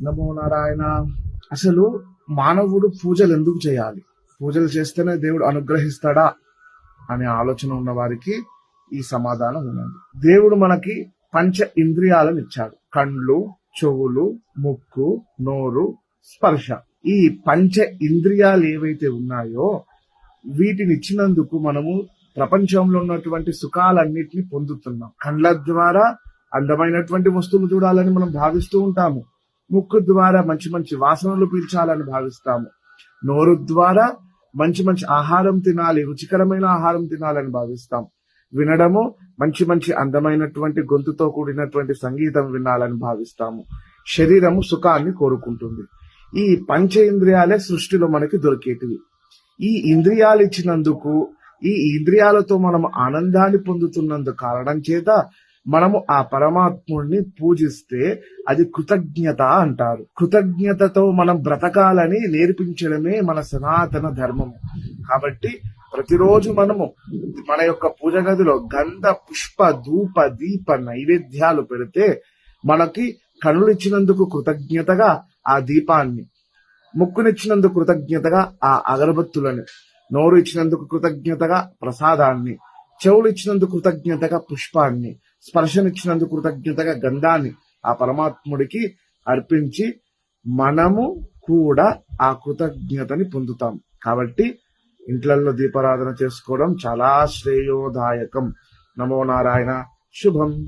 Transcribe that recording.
నమో నారాయణ. అసలు మానవుడు పూజలు ఎందుకు చేయాలి? పూజలు చేస్తేనే దేవుడు అనుగ్రహిస్తాడా అనే ఆలోచన ఉన్న వారికి ఈ సమాధానం ఉన్నది. దేవుడు మనకి పంచ ఇంద్రియాలను ఇచ్చాడు. కండ్లు, చెవులు, ముక్కు, నోరు, స్పర్శ. ఈ పంచ ఇంద్రియాలు ఏవైతే ఉన్నాయో వీటిని ఇచ్చినందుకు మనము ప్రపంచంలో ఉన్నటువంటి సుఖాలన్నిటిని పొందుతున్నాం. కండ్ల ద్వారా అందమైనటువంటి వస్తువులు చూడాలని మనం భావిస్తూ ఉంటాము. ముక్కు ద్వారా మంచి మంచి వాసనలు పీల్చాలని భావిస్తాము. నోరు ద్వారా మంచి మంచి ఆహారం తినాలి, రుచికరమైన ఆహారం తినాలని భావిస్తాం. వినడము మంచి మంచి అందమైనటువంటి గొంతుతో కూడినటువంటి సంగీతం వినాలని భావిస్తాము. శరీరము సుఖాన్ని కోరుకుంటుంది. ఈ పంచ ఇంద్రియాలే సృష్టిలో మనకి దొరికేటివి. ఈ ఇంద్రియాలు ఇచ్చినందుకు, ఈ ఇంద్రియాలతో మనం ఆనందాన్ని పొందుతున్నందు కారణం చేత మనము ఆ పరమాత్ముడిని పూజిస్తే అది కృతజ్ఞత అంటారు. కృతజ్ఞతతో మనం బ్రతకాలని నేర్పించడమే మన సనాతన ధర్మము. కాబట్టి ప్రతిరోజు మనము మన యొక్క పూజ గదిలో గంధ, పుష్ప, ధూప, దీప నైవేద్యాలు పెడితే మనకి కనులు ఇచ్చినందుకు కృతజ్ఞతగా ఆ దీపాన్ని, ముక్కునిచ్చినందుకు కృతజ్ఞతగా ఆ అగరబత్తులని, నోరు ఇచ్చినందుకు కృతజ్ఞతగా ప్రసాదాన్ని, చెవులు ఇచ్చినందుకు కృతజ్ఞతగా పుష్పాన్ని, స్పర్శనిచ్చినందుకు కృతజ్ఞతగా గంధాన్ని ఆ పరమాత్ముడికి అర్పించి మనము కూడా ఆ కృతజ్ఞతని పొందుతాం. కాబట్టి ఇంట్లల్లో దీపారాధన చేసుకోవడం చాలా శ్రేయోదాయకం. నమో నారాయణ. శుభం.